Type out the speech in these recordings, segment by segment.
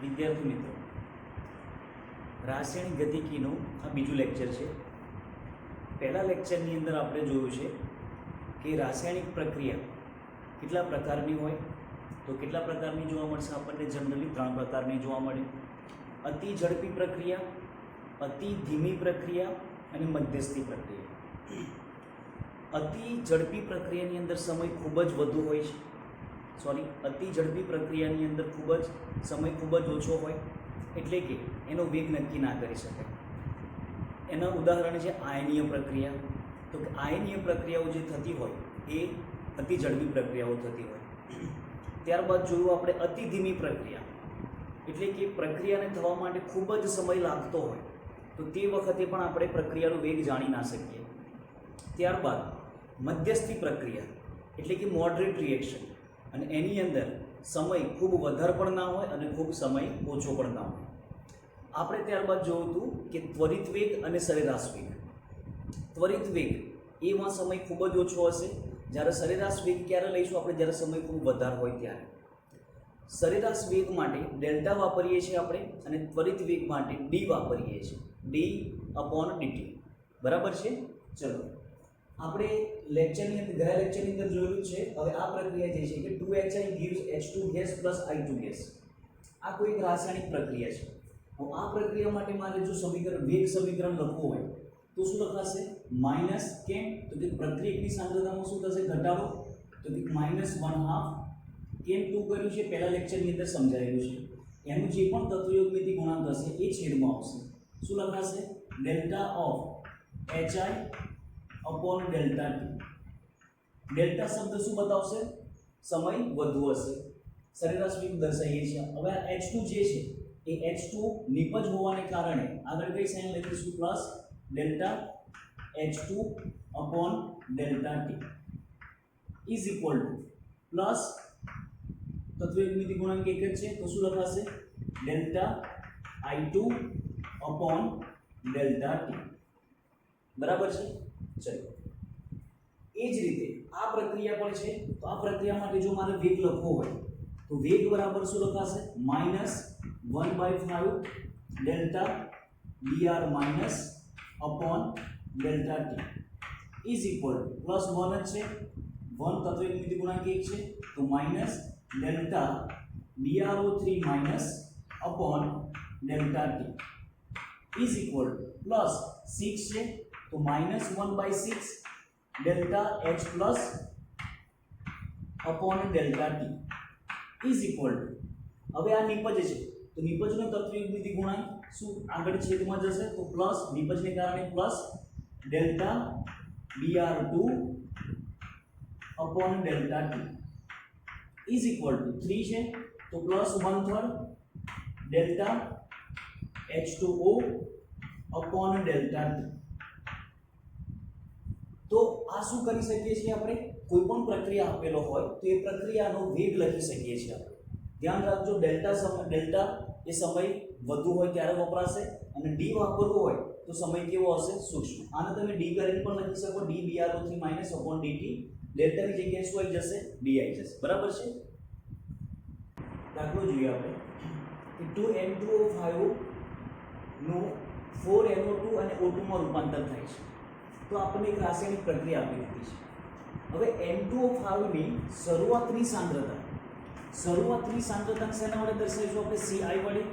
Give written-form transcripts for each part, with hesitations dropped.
વિદ્યાર્થી મિત્રો, રાસાયણિક ગતિકીનું આ બીજું લેક્ચર છે. પહેલા લેક્ચરની અંદર આપણે જોયું છે કે રાસાયણિક પ્રક્રિયા કેટલા પ્રકારની હોય. તો કેટલા પ્રકારની જોવા મળશે આપણને? જનરલી 3 પ્રકારની જોવા મળે: અતિ ઝડપી પ્રક્રિયા, અતિ ધીમી પ્રક્રિયા અને મધ્યસ્થી પ્રક્રિયા. અતિ ઝડપી પ્રક્રિયાની અંદર સમય ખૂબ જ વધુ હોય છે. અતિ ઝડપી પ્રક્રિયાની અંદર સમય ખૂબ જ ઓછો હોય, એટલે કે એનો વેગ નક્કી ના કરી શકાય. એના ઉદાહરણ છે આયનીય પ્રક્રિયા. તો કે આયનીય પ્રક્રિયાઓ જે થતી હોય એ અતિ ઝડપી પ્રક્રિયાઓ થતી હોય. ત્યારબાદ જોયું આપણે અતિ ધીમી પ્રક્રિયા, એટલે કે પ્રક્રિયાને થવા માટે ખૂબ જ સમય લાગતો હોય, તો તે વખતે પણ આપણે પ્રક્રિયાનો વેગ જાણી ના શકીએ. ત્યારબાદ મધ્યસ્થી પ્રક્રિયા, એટલે કે મોડરેટ રિએક્શન, અને એની અંદર સમય ખૂબ વધારે પણ ના હોય અને ખૂબ સમય ઓછો પણ ના હોય. આપણે ત્યારબાદ જોયું હતું કે ત્વરિત વેગ અને સરેરાશ વેગ. ત્વરિત વેગ એમાં સમય ખૂબ જ ઓછો હશે, જ્યારે સરેરાશ વેગ ક્યારે લઈશું આપણે? જ્યારે સમય ખૂબ વધારે હોય ત્યારે. સરેરાશ વેગ માટે ડેલ્ટા વાપરીએ છીએ આપણે, અને ત્વરિત વેગ માટે ડી વાપરીએ છીએ, d/dt. બરાબર છે? ચલો, આપણે ગયા લેક્ચરની અંદર જોયેલું છે. હવે આ પ્રક્રિયા જે છે કે 2HI gives H2 gas plus I2 gas. આ કોઈ એક રાસાયણિક પ્રક્રિયા છે. હવે આ પ્રક્રિયા માટે મારે જો વેગ સમીકરણ લખવું હોય તો શું લખાશે? માઇનસ. કેમ? તો કે પ્રક્રિયકની સાંદ્રતામાં શું થશે? ઘટાડો. તો કે -1/2. કેમ 2 કર્યું છે? પહેલા લેક્ચરની અંદર સમજાયેલું છે. એનું જે પણ તત્વયોગમિતિ ગુણાંક હશે એ છેદમાં આવશે. શું લખાશે? Delta of HI delta T. Delta શબ્દ શું બતાવશે? સમય વધુ હશે. સરેરાશ વેગ દર્શાવીએ છીએ. હવે આ H2 જે છે એ H2 નિપજ હોવાને કારણે આગળ કઈ સાઇન લખીશું? Plus delta H2 delta T is equal to plus તત્વયોગમિતિ ગુણાંક એક જ છે, તો શું લખાશે? Delta I2 delta T. બરાબર છે? ચલો, એ જ રીતે આ પ્રક્રિયા પણ છે. તો આ પ્રક્રિયા માટે જો મારે વેગ લખવો હોય તો વેગ બરાબર શું લખાશે? -1/5 delta dr minus upon delta T is equal plus 1 જ છે. 1 તત્વયોગમિતિ ગુણાંક 1 છે, તો minus delta dro3 minus upon delta T is equal plus 6 છે, તો -1/6 delta H plus upon delta T is equal two, હવે આ નિપજ છે તો નિપજનો તત્વયોગમિતિ ગુણાંક શું આગળ છેદમાં જશે? તો પ્લસ, નિપજને કારણે plus delta dr2 upon delta T is equal two 3 છે, તો plus 1/3 delta H2O upon delta T. તો આ શું કરી શકીએ છીએ આપણે? કોઈ પણ પ્રક્રિયા આપેલો હોય તો એ પ્રક્રિયાનો વેગ લખી શકીએ છીએ આપણે. ધ્યાન રાખજો, ડેલ્ટા એ સમય વધુ હોય ત્યારે વપરાશે, અને ડી વાપરવું હોય તો સમય કેવો હશે? સૂક્ષ્મ. આને તમે ડી કરીને પણ લખી શકો, d/br3 માઇનસ અપોન dt. ડેલ્ટાની જગ્યાએ શું આવી જશે? ડી આવી જશે. બરાબર છે? દાખલો જોઈએ આપણે કે 2N2O5 નું 4NO2 અને O2 માં રૂપાંતર થાય છે. તો આપણને એક રાસાયણિક પ્રક્રિયા આપી દીધી છે. હવે N2O5 ની શરૂઆતની સાંદ્રતા શેના વડે દર્શાવીશું આપણે? CI વડે.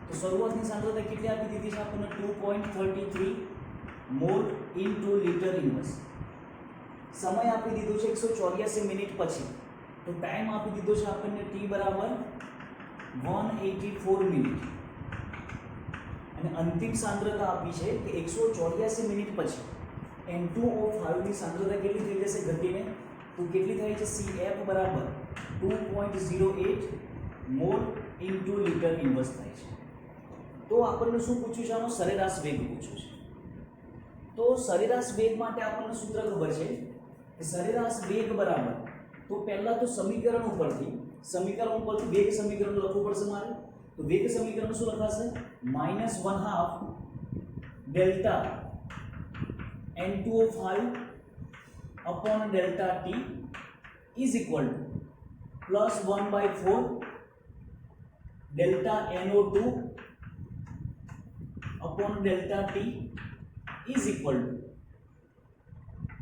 તો શરૂઆતની સાંદ્રતા કેટલી આપી દીધી છે આપણને? 2.33 મોલ ઇન્ટુ લિટર ઇન્વર્સ. સમય આપી દીધો છે 184 મિનિટ પછી. તો ટાઈમ આપી દીધો છે આપણને t બરાબર 184 મિનિટ, અને અંતિમ સાંદ્રતા આપી છે કે 184 મિનિટ પછી N2O5 ની સાંદ્રતા કેટલી થઈ જશે ઘટીને? તો કેટલી થાય છે? CF બરાબર 2.08 મોલ ઇન્ટુ લિટર ઇન્વર્સ થાય છે. તો આપણને શું પૂછ્યું છે? આનો સરેરાશ વેગ પૂછ્યું છે. તો સરેરાશ વેગ માટે આપણને સૂત્ર ખબર છે કે સરેરાશ વેગ બરાબર, તો પહેલા તો સમીકરણ ઉપરથી વેગ સમીકરણ લખવું પડશે મારે. તો વેગ સમીકરણ શું લખાશે? -1/2 delta N2O5 upon delta T is equal two +1/4 delta NO2 upon delta T is equal two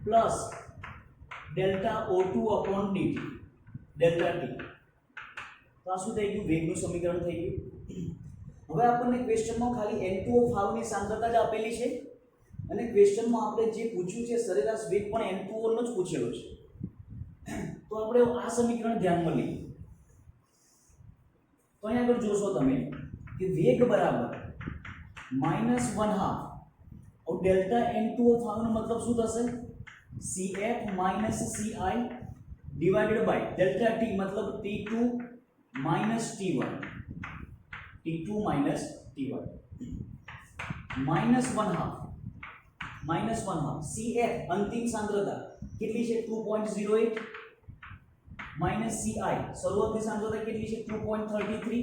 plus delta O2 upon dt delta T। तो आ શું થઈ ગયું? વેગનું સમીકરણ થઈ ગયું। હવે આપણને ક્વેશ્ચનમાં ખાલી N2O5 ની સાંદ્રતા જ આપેલી છે અને ક્વેશ્ચનમાં આપણે જે પૂછ્યું છે સરેરાશ વેગ પણ N2O નો જ પૂછેલો છે। તો આપણે આ સમીકરણ ધ્યાનમાં લઈએ તો અહીં આગળ જોશો તમે કે વેગ બરાબર -1/2 और डेल्टा N2O5 નો મતલબ શું થશે? CF - CI divided by delta T मतलब T2 - T1 T2 - T1 -1/2 CF અંતિમ સાંદ્રતા કેટલી છે? 2.08 CI શરૂઆતની સાંદ્રતા કેટલી છે? 2.33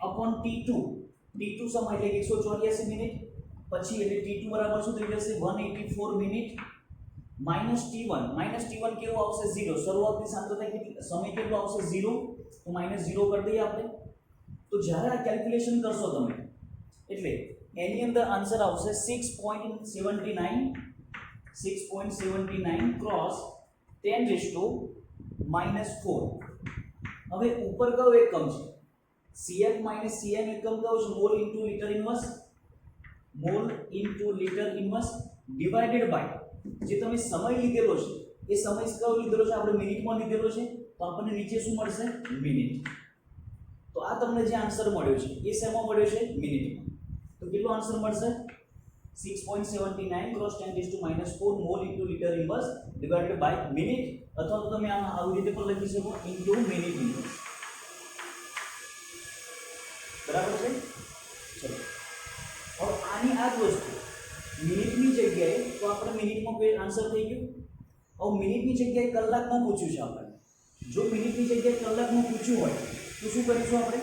अपॉन T2 સમય એટલે 184 મિનિટ પછી એટલે T2 બરાબર શું થઈ જશે? 184 મિનિટ -T1 કેવું આવશે? 0 શરૂઆતની સાંદ્રતા કેટલી સમય કેટલો આવશે? 0 તો -0 કરી દઈએ આપણે। તો જ્યારે આ કેલ્ક્યુલેશન કરશો તમે એટલે એની અંદર આન્સર આવશે 6.79 ક્રોસ 10⁻⁻4। હવે ઉપર કયો એકમ છે? CF - CM એકમ કયો છે? Mole into litre inverse divided by જે તમે સમય લીધેલો છે એ સમય કયો લીધેલો છે? આપણે મિનિટમાં લીધેલો છે તો આપણને નીચે શું મળશે? મિનિટ। તો આ તમને જે આન્સર મળ્યો છે એ શેમાં મળ્યો છે? મિનિટમાં। તો કેટલો આન્સર મળશે? 6.79 cross 10⁻⁻4 mole into litre inverse divided by minute, અથવા તો તમે આમાં આવી રીતે પણ લખી શકો ઇન્ટુ મિનિટ ઇન્વર્સ। બરાબર છે? ચલો હવે આની આ જ વસ્તુ મિનિટની જગ્યાએ તો આપણે મિનિટમાં કોઈ આન્સર થઈ ગયો। હવે મિનિટની જગ્યાએ કલાકમાં પૂછ્યું છે આપણે। જો મિનિટની જગ્યાએ કલાકમાં પૂછ્યું હોય તો શું કરીશું આપણે?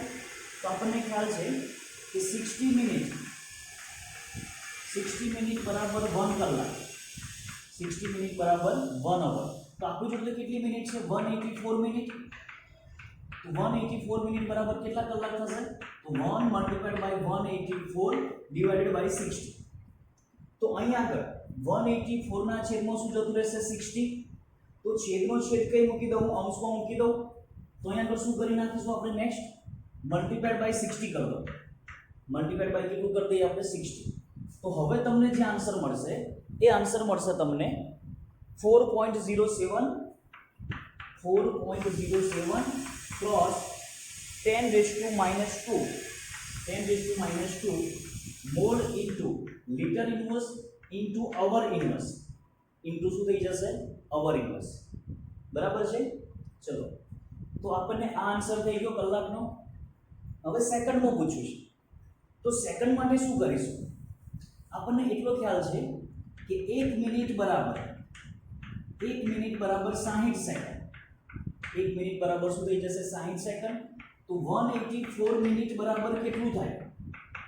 તો આપણને ખ્યાલ છે કે 60 મિનિટ બરાબર 1 કલાક, 60 મિનિટ બરાબર 1 અવર। તો આખું જોડે કેટલી મિનિટ છે? 184 મિનિટ। તો 184 મિનિટ બરાબર કેટલા કલાક થશે? તો 1 મલ્ટીપ્લાઈડ બાય 184 ડિવાઇડેડ બાય 60। તો અહીં આગળ 184 ના છેદમાં શું જતું રહેશે? 60। તો છેદનો છેદ કઈ મૂકી દઉં? અંશમાં મૂકી દઉં। તો અહીં આગળ શું કરી નાખીશું આપણે? નેક્સ્ટ મલ્ટીપ્લાઈડ બાય 60 કરી દો। મલ્ટીપ્લાઈડ બાય કેટલું કરી દઈએ આપણે? 60। તો હવે તમને જે આન્સર મળશે એ આન્સર મળશે તમને 4.07 cross 10⁻², mole into litre inverse into hour inverse into શું થઈ જશે? Hour inverse. બરાબર છે? ચલો તો આપણને આ આન્સર થઈ ગયો કલાકનો। હવે સેકન્ડમાં પૂછ્યું છે તો સેકન્ડ માટે શું કરીશું? આપણને એટલો ખ્યાલ છે કે 1 મિનિટ બરાબર 60 સેકન્ડ। 1 મિનિટ બરાબર શું થઈ જશે? 60 સેકન્ડ। તો 184 મિનિટ બરાબર કેટલું થાય?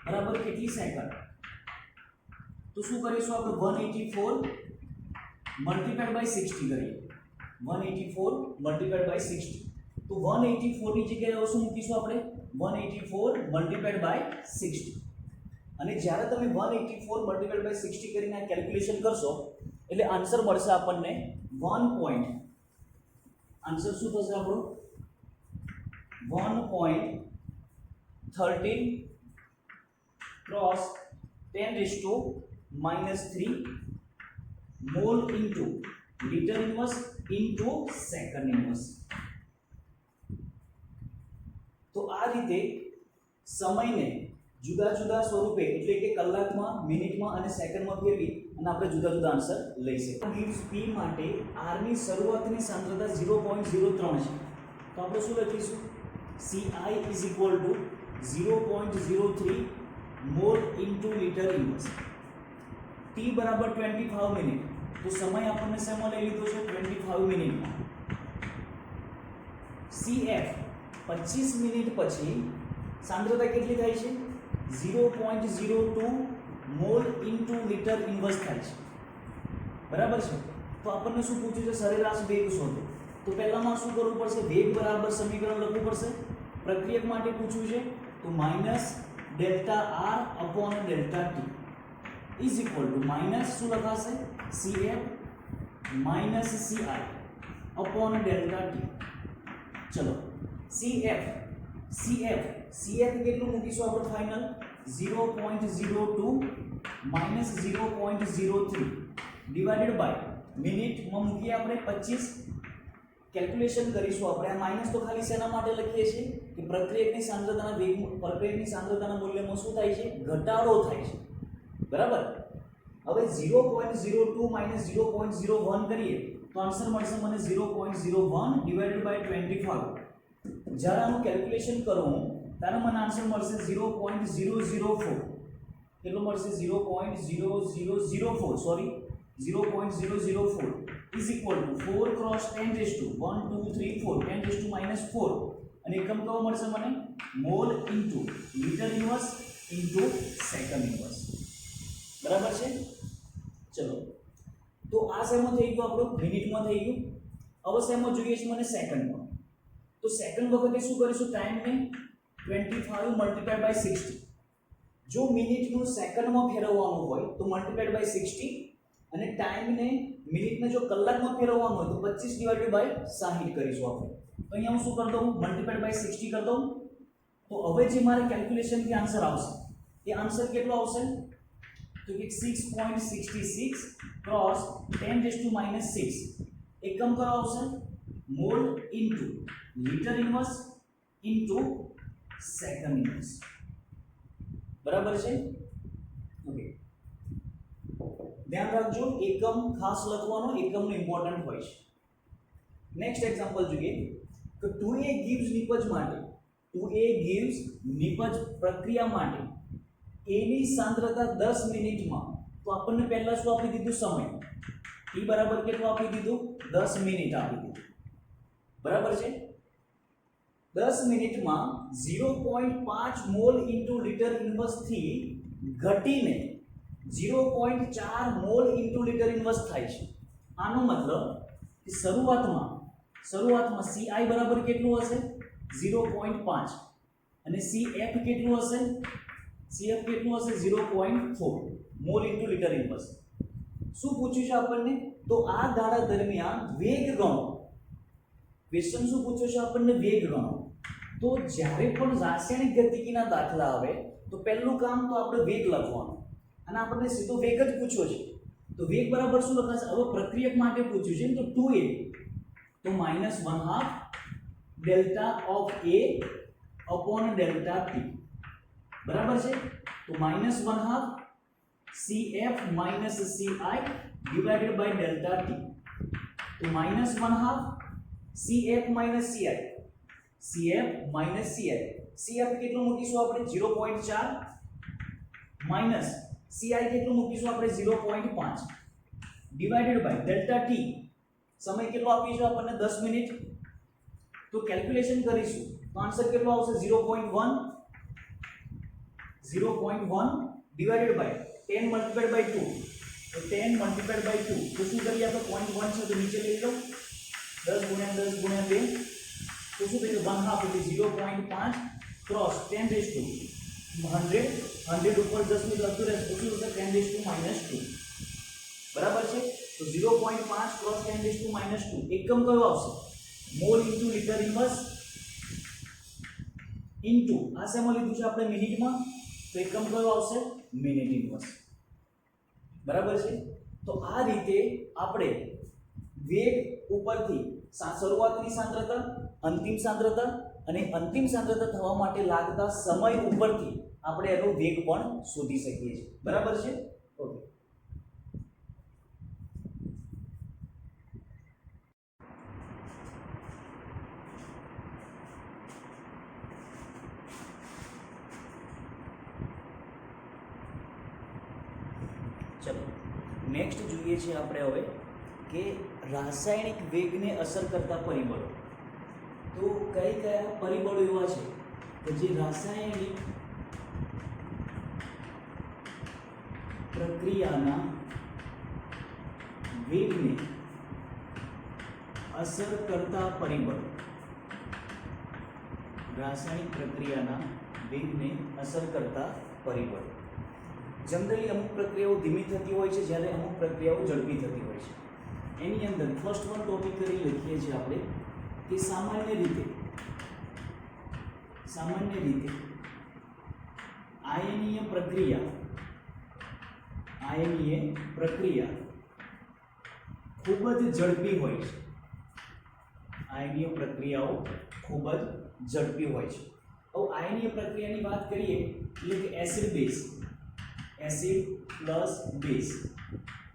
બરાબર કેટલી સેકન્ડ? તો શું કરીશું આપણે? 184 મલ્ટીપ્લાઈડ બાય 60 કરીએ। 184 મલ્ટીપ્લાઈડ બાય 60 તો 184 ની જગ્યાએ શું મૂકીશું આપણે? 184 મલ્ટીપ્લાઈડ બાય 60। અને જ્યારે તમે 184 મલ્ટીપ્લાઈડ બાય 60 કરીને આ કેલ્ક્યુલેશન કરશો એટલે આન્સર મળશે આપણને 1. આન્સર શું થશે આપણો? 1.13 cross 10⁻³ mall into litre inverse into second inverse. તો આ રીતે સમયને જુદા જુદા સ્વરૂપે એટલે કે કલાકમાં, મિનિટમાં અને સેકન્ડમાં ફેરવી અને આપણે જુદા જુદા આન્સર લઈ શકીએ। ગિવ્સ P માટે R ની શરૂઆતની સાંદ્રતા 0.03 છે તો આપણે શું લખીશું? CI is equal to 0.03 mall into litre inverse. T બરાબર 25 મિનિટ તો સમય આપણને શેમાં લઈ લીધો છે? 25 મિનિટમાં। CF 25 મિનિટ પછી સાંદ્રતા કેટલી થાય છે? 0.02 મોલ ઇન્ટુ લિટર ઇન્વર્સ થાય છે। બરાબર છે? તો આપણને શું પૂછ્યું છે? સરેરાશ વેગ શોધો। તો પહેલામાં શું કરવું પડશે? વેગ બરાબર સમીકરણ લખવું પડશે પ્રક્રિયક માટે પૂછ્યું છે તો minus delta R upon delta T is equal to minus શું લખાશે CF minus CI upon delta T. ચલો CF કેટલું મૂકીશું આપણે ફાઇનલ 0.02 માઇનસ 0.03 ડિવાઇડેડ બાય મિનિટમાં મૂકીએ આપણે 25. કેલ્ક્યુલેશન કરીશું આપણે. આ માઇનસ તો ખાલી શેના માટે લખીએ છીએ કે પ્રક્રિયકની સાંદ્રતાના મૂલ્યમાં શું થાય છે ઘટાડો થાય છે બરાબર. હવે 0.02 માઇનસ 0.01 કરીએ તો આન્સર મળશે મને 0.01 ડિવાઇડેડ બાય 25. જ્યારે આનું કેલ્ક્યુલેશન કરું ત્યારે મને આન્સર મળશે 0.004. કેટલો મળશે 0.0004 sorry 0.004 is equal to 4 cross 10 raised to 1 2 3 4 10 raised to minus 4 અને એકમ કયો મળશે મને mole into meter inverse into second inverse. બરાબર છે. ચલો તો આ શેમાં થઈ ગયું આપણું મિનિટમાં થઈ ગયું. હવે શેમાં જોઈએ છે મને સેકન્ડમાં. તો સેકન્ડ વખતે શું કરીશું ટાઈમને 25 મલ્ટીપ્લાઇડ બાય 60. જો મિનિટનું સેકન્ડમાં ફેરવવાનું હોય તો મલ્ટીપ્લાઇડ બાય 60 અને ટાઈમને મિનિટને જો કલાકમાં ફેરવવાનું હોય તો 25 ડિવાઇડેડ બાય 60 કરીશું આપણે. તો અહીંયા હું શું કરી દઉં મલ્ટીપ્લાઇડ બાય 60 કરી દઉં. તો હવે જે મારે કેલ્ક્યુલેશનથી આન્સર આવશે એ આન્સર કેટલો આવશે તો કે 6.66 ક્રોસ 10 રેઝ ટુ માઇનસ 6 એકમ કયો આવશે mole into meter inverse into second inverse. બરાબર છે. ઓકે ધ્યાન રાખજો એકમ ખાસ લખવાનો એકમનો ઇમ્પોર્ટન્ટ હોય છે. નેક્સ્ટ એક્ઝામ્પલ જોઈએ કે 2A gives નિપજ માટે 2A gives નિપજ પ્રક્રિયા માટે A ની સાંદ્રતા 10 મિનિટમાં તો આપણને પહેલા શું આપી દીધું સમય t બરાબર કેટલું આપી દીધું 10 મિનિટ આપી દીધું બરાબર છે. 10 મિનિટમાં 0.5 મોલ ઇન્ટુ લીટર ઇન્વર્સ થી ઘટીને 0.4 મોલ ઇન્ટુ લીટર ઇન્વર્સ થાય છે. આનો મતલબ કે શરૂઆતમાં CI બરાબર કેટલું હશે 0.5 અને CF કેટલું હશે 0.4 મોલ ઇન્ટુ લીટર ઇન્વર્સ. શું પૂછ્યું છે આપણને તો આ ગાળા દરમિયાન વેગ ગણો. ક્વેશ્ચન શું પૂછ્યો છે આપણને વેગ ગણો. તો જ્યારે પણ રાસાયણિક ગતિકીના દાખલા આવે તો પહેલું કામ તો આપણે વેગ લખવાનું અને આપણને સીધો વેગ જ પૂછ્યો છે તો વેગ બરાબર શું લખાશે. હવે પ્રક્રિયક માટે પૂછ્યું છે તો 2A તો -1/2 delta of A upon delta T બરાબર છે. તો -1/2 CF minus CI divided by delta T. તો -1/2 CF minus CI CF કેટલું મૂકીશું આપણે 0.4 માઈનસ CI કેટલું મૂકીશું આપણે 0.5 ડિવાઇડેડ બાય ડેલ્ટા T સમય કેટલો આપીશું આપણને 10 મિનિટ. તો કેલ્ક્યુલેશન કરીશું તો આન્સર કેટલો આવશે 0.1 ડિવાઇડેડ બાય 10 મલ્ટીપ્લાઇડ બાય 2 તો 10 મલ્ટીપ્લાઇડ બાય 2 તો શું કરીએ આપણે 0.1 છે તો નીચે લઈ લો 10 ગુણ્યા 10 ગુણ્યા 2 તો શું થશે 1/2 એટલે 0.5 ક્રોસ 10 રેઝ ટુ 100 ઉપર 10 મિનિટ લખતું રહેશે તો શું થશે 10 રેઝ ટુ -2 બરાબર છે. તો 0.5 ક્રોસ 10 રેઝ ટુ -2 એકમ કયો આવશે mole into litre inverse into આ શેમાં લીધું છે આપણે મિનિટમાં તો એકમ કયો આવશે મિનિટ ઇન્વર્સ બરાબર છે. તો આ રીતે આપણે વેગ ઉપરથી શરૂઆતની સાંદ્રતા અંતિમ સાંદ્રતા અને અંતિમ સાંદ્રતા થવા માટે લાગતા સમય ઉપરથી આપણે એનો વેગ પણ શોધી શકીએ છીએ બરાબર છે. ઓકે ચલો નેક્સ્ટ જોઈએ છે આપણે હવે કે રાસાયણિક વેગને અસર કરતા પરિબળો. તો કયા પરિબળો એવા છે કે જે રાસાયણિક પ્રક્રિયાના વેગને અસર કરતા પરિબળો રાસાયણિક પ્રક્રિયાના વેગને અસર કરતા પરિબળો. જનરલી અમુક પ્રક્રિયાઓ ધીમી થતી હોય છે, જ્યારે અમુક પ્રક્રિયાઓ ઝડપી થતી હોય છે. એની અંદર ફર્સ્ટ વન ટોપિક કરી લખીએ છીએ આપણે કે સામાન્ય રીતે આયનીય પ્રક્રિયા ખૂબ જ ઝડપી હોય છે. આયનીય પ્રક્રિયાઓ ખૂબ જ ઝડપી હોય છે. હવે આયનીય પ્રક્રિયાની વાત કરીએ એટલે કે એસિડ પ્લસ બેઝ.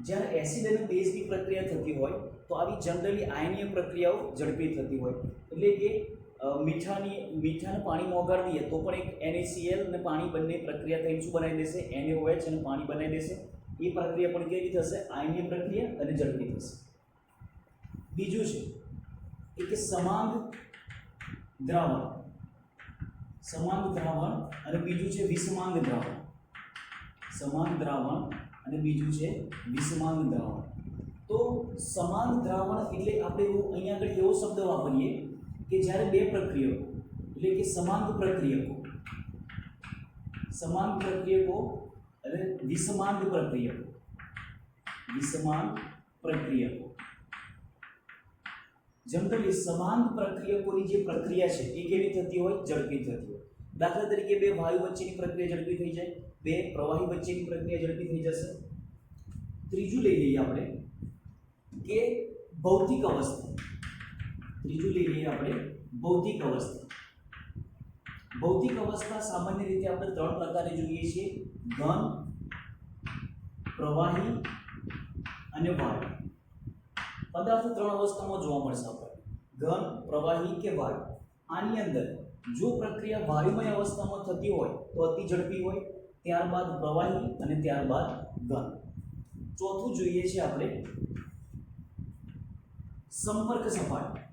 જ્યારે એસિડ અને બેઝની પ્રક્રિયા થતી હોય તો આવી જનરલી આયનીય પ્રક્રિયાઓ ઝડપી થતી હોય. એટલે કે મીઠાને પાણીમાં ઓગાળી દઈએ તો પણ એક NaCl અને પાણી બંને પ્રક્રિયા થઈને શું બનાવી દેશે? NaOH અને પાણી બનાવી દેશે. એ પ્રક્રિયા પણ કેવી થશે? આયનીય પ્રક્રિયા અને ઝડપી થશે. બીજું છે કે સમાંગ દ્રાવણ અને બીજું છે વિષમાંગ દ્રાવણ. સમાંગ દ્રાવણ અને બીજું છે વિષમાંગ દ્રાવણ. તો સમાંગ દ્રાવણ એટલે આપણે અહીંયા આગળ એવો શબ્દ વાપરીએ કે જ્યારે બે પ્રક્રિયકો એટલે કે સમાંગ પ્રક્રિયકો અને વિષમાંગ પ્રક્રિયકો. જનરલી સમાંગ પ્રક્રિયકોની જે પ્રક્રિયા છે એ કેવી થતી હોય? ઝડપી થતી હોય. દાખલા તરીકે બે વાયુ વચ્ચેની પ્રક્રિયા ઝડપી થઈ જાય, બે પ્રવાહી વચ્ચેની પ્રક્રિયા ઝડપી થઈ જશે. ત્રીજું લઈ લઈએ આપણે કે ભૌતિક અવસ્થા. ભૌતિક અવસ્થા સામાન્ય રીતે આપણે ત્રણ પ્રકારે જોઈએ છીએ: ઘન, પ્રવાહી અને વાયુ. પદાર્થ ત્રણ અવસ્થામાં જોવા મળશે આપણે: ઘન, પ્રવાહી કે વાયુ. આની અંદર જો પ્રક્રિયા વાયુમય અવસ્થામાં થતી હોય તો અતિ ઝડપી હોય, ત્યારબાદ પ્રવાહી અને ત્યારબાદ ઘન. ચોથું જોઈએ છે આપણે સંપર્ક સપાટી.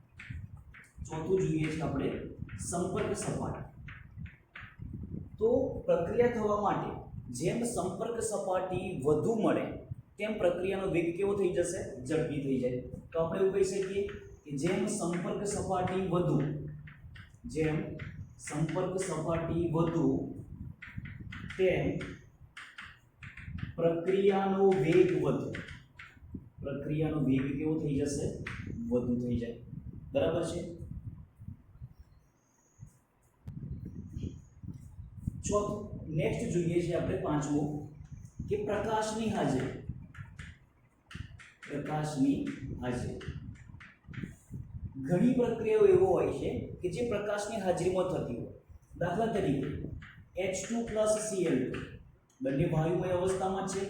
તો પ્રક્રિયા થવા માટે જેમ સંપર્ક સપાટી વધુ મળે તેમ પ્રક્રિયાનો વેગ કેવો થઈ જશે? ઝડપી થઈ જાય. તો આપણે એવું કહી શકીએ કે જેમ સંપર્ક સપાટી વધુ તેમ પ્રક્રિયાનો વેગ વધુ. પ્રક્રિયાનો વેગ કેવો થઈ જશે? વધુ થઈ જાય. બરાબર છે. ચોથું નેક્સ્ટ જોઈએ છે આપણે પાંચમું કે પ્રકાશની હાજરી. ઘણી પ્રક્રિયાઓ એવો હોય છે કે જે પ્રકાશની હાજરીમાં થતી હોય. દાખલા તરીકે H2 + Cl2 બંને વાયુમય અવસ્થામાં છે.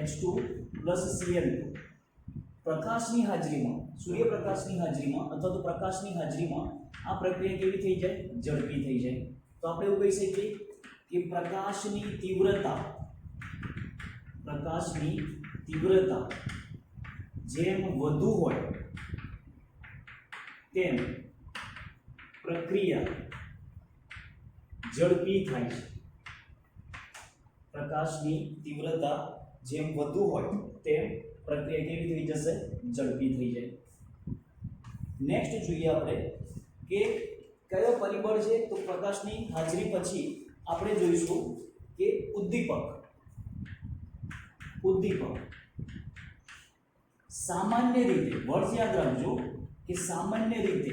H2 + Cl2 પ્રકાશની હાજરીમાં, સૂર્યપ્રકાશની હાજરીમાં અથવા તો પ્રકાશની હાજરીમાં આ પ્રક્રિયા કેવી થઈ જાય? ઝડપી થઈ જાય. તો આપણે એવું કહી શકીએ કે પ્રકાશની તીવ્રતા જેમ વધુ હોય તેમ પ્રક્રિયા ઝડપી થાય છે. પ્રકાશની તીવ્રતા જેમ વધુ હોય તેમ પ્રક્રિયા કેવી થઈ જશે? ઝડપી થઈ જાય. નેક્સ્ટ જોઈએ આપણે કે કયો પરિબળ છે? તો પ્રકાશની હાજરી પછી આપણે જોઈશું કે ઉદ્દીપક. સામાન્ય રીતે વર્ડ યાદ રાખજો કે સામાન્ય રીતે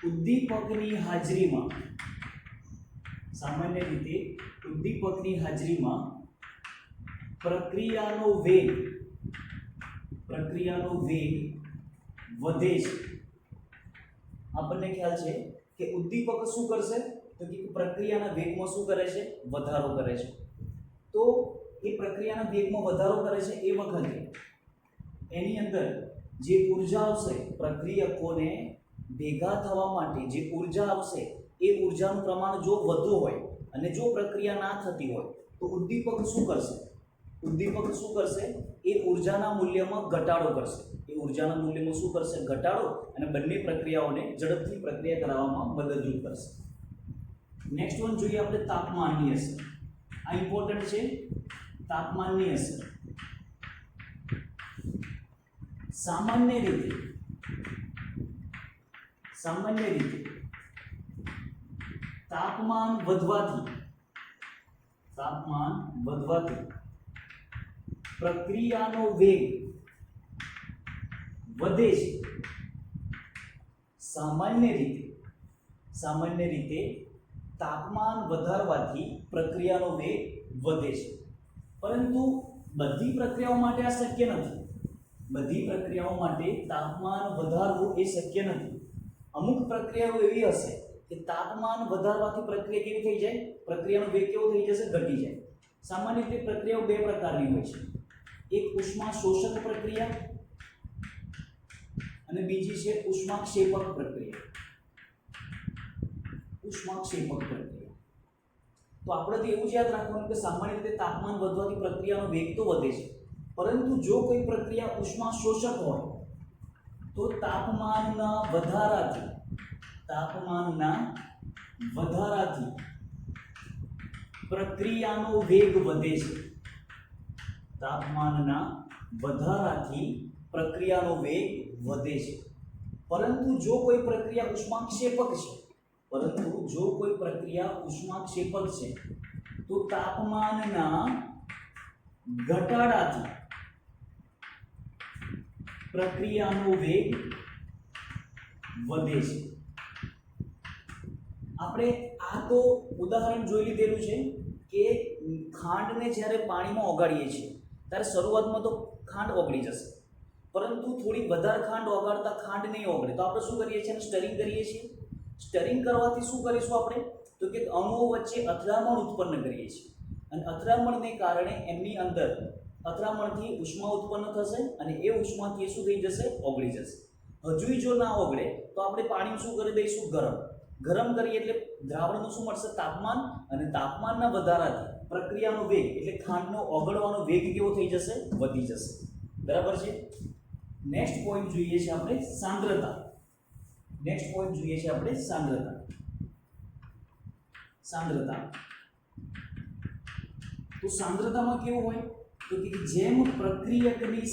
ઉદ્દીપકની હાજરીમાં પ્રક્રિયાનો વેગ વધે છે. આપણને ખ્યાલ છે કે ઉદ્દીપક શું કરશે? તો કે પ્રક્રિયાના વેગમાં શું કરે છે? વધારો કરે છે. તો એ પ્રક્રિયાના વેગમાં વધારો કરે છે એ વખતે એની અંદર જે ઉર્જા આવશે, પ્રક્રિયકોને ભેગા થવા માટે જે ઉર્જા આવશે એ ઉર્જાનું પ્રમાણ જો વધુ હોય અને જો પ્રક્રિયા ના થતી હોય તો ઉદ્દીપક શું કરશે? એ ઉર્જાના મૂલ્યમાં ઘટાડો કરશે. અને બંને પ્રક્રિયાઓને ઝડપથી પ્રક્રિયા કરાવવામાં મદદરૂપ કરશે. નેક્સ્ટ વન જોઈએ આપણે તાપમાનની અસર. આ ઇમ્પોર્ટન્ટ છે. તાપમાનની અસર સામાન્ય સામાન્ય રીતે તાપમાન વધવાથી પ્રક્રિયાનો વેગ વધે છે. સામાન્ય રીતે તાપમાન વધારવાથી પ્રક્રિયાનો વેગ વધે છે, પરંતુ બધી પ્રક્રિયાઓ માટે આ શક્ય નથી. બધી પ્રક્રિયાઓ માટે તાપમાન વધારવું એ શક્ય નથી. અમુક પ્રક્રિયાઓ એવી હશે કે તાપમાન વધારવાથી પ્રક્રિયા કેવી થઈ જાય, પ્રક્રિયાનો વેગ કેવો થઈ જશે, ઘટી જાય. સામાન્ય રીતે પ્રક્રિયાઓ બે પ્રકારની હોય છે. એક ઉષ્મા શોષક પ્રક્રિયા અને બીજી છે ઉષ્માક્ષેપક પ્રક્રિયા. ઉષ્માક્ષેપક પ્રક્રિયા તો આપણે તો એવું જ યાદ રાખવાનું કે સામાન્ય રીતે તાપમાન વધવાથી પ્રક્રિયાનો વેગ તો વધે છે, પરંતુ જો કોઈ પ્રક્રિયા ઉષ્મા શોષક હોય તો તાપમાનના વધારાથી પ્રક્રિયાનો વેગ વધે છે. તાપમાનના વધારાથી પ્રક્રિયાનો વેગ વધે છે. પરંતુ જો કોઈ પ્રક્રિયા ઉષ્માક્ષેપક છે તો તાપમાનના ઘટાડાથી પ્રક્રિયાનો વેગ વધે છે. આપણે આ તો ઉદાહરણ જોઈ લીધેલું છે કે ખાંડને જ્યારે પાણીમાં ઓગાળીએ છીએ ત્યારે શરૂઆતમાં તો ખાંડ ઓગળી જશે, પરંતુ થોડી વધારે ખાંડ ઓગાળતા ખાંડ નહીં ઓગળે તો આપણે શું કરીએ છીએ, સ્ટરિંગ કરીએ છીએ. સ્ટરિંગ કરવાથી શું કરીશું આપણે, તો કે અણુઓ વચ્ચે અથડામણ ઉત્પન્ન કરીએ છીએ, અને અથડામણને કારણે એમની અંદર અથડામણથી ઉષ્મા ઉત્પન્ન થશે અને એ ઉષ્માથી શું થઈ જશે, ઓગળી જશે. હજુય જો ના ઓગળે તો આપણે પાણી શું કરી દઈશું, ગરમ કરીએ એટલે દ્રાવણનું શું મળશે, તાપમાન, અને તાપમાનના વધારાથી પ્રક્રિયાનો વેગ એટલે ખાંડનો ઓગળવાનો વેગ કેવો થઈ જશે, વધી જશે. બરાબર છે. નેક્સ્ટ પોઈન્ટ જોઈએ છે આપણે સાંદ્રતા. સાંદ્રતા તો સાંદ્રતામાં કેવું હોય તો કે જેમ પ્રક્રિયકની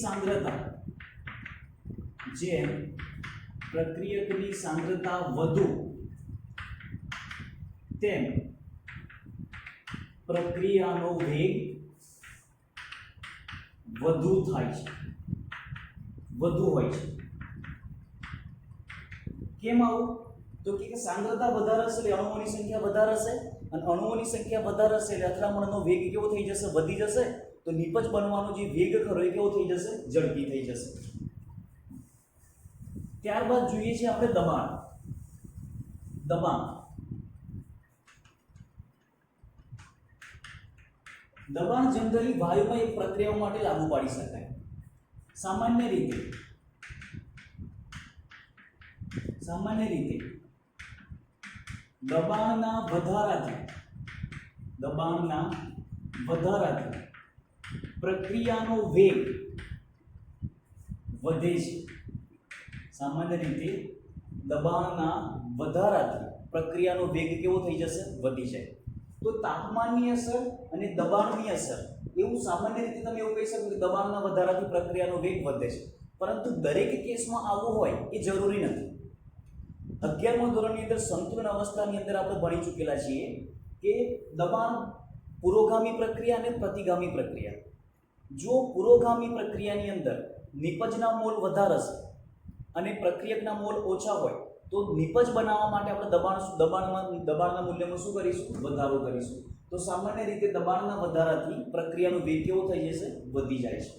સાંદ્રતા વધુ તેમ પ્રક્રિયાનો વેગ વધુ હોય છે. કેમ આવું, તો કે સાંદ્રતા વધારે હશે એટલે અણુઓની સંખ્યા વધારે હશે, અને અણુઓની સંખ્યા વધારે હશે એટલે અથડામણનો વેગ કેવો થઈ જશે, વધી જશે. તો નિપજ બનવાનો જે વેગ ખરો એ કેવો થઈ જશે, ઝડપી થઈ જશે. ત્યારબાદ જોઈએ છે આપણે દબાણ જનરલી વાયુમાં એક પ્રક્રિયાઓ માટે લાગુ પાડી શકાય. સામાન્ય રીતે દબાણના વધારાથી પ્રક્રિયાનો વેગ વધે છે. સામાન્ય રીતે દબાણના વધારાથી પ્રક્રિયાનો વેગ કેવો થઈ જશે, વધી જાય. તો તાપમાનની અસર અને દબાણની અસર એવું સામાન્ય રીતે તમે એવું કહી શકો કે દબાણના વધારાથી પ્રક્રિયાનો વેગ વધે છે, પરંતુ દરેક કેસમાં આવું હોય એ જરૂરી નથી. 11મા ધોરણની અંદર સંતુલન અવસ્થાની અંદર આપણે ભણી ચૂકેલા છીએ કે દબાણ પુરોગામી પ્રક્રિયા અને પ્રતિગામી પ્રક્રિયા. જો પુરોગામી પ્રક્રિયાની અંદર નિપજના મોલ વધારે હશે અને પ્રક્રિયકના મોલ ઓછા હોય તો નિપજ બનાવવા માટે આપણે દબાણના મૂલ્યમાં શું કરીશું, વધારો કરીશું. તો સામાન્ય રીતે દબાણના વધારાથી પ્રક્રિયાનો વેગ કેવો થઈ જશે, વધી જાય છે.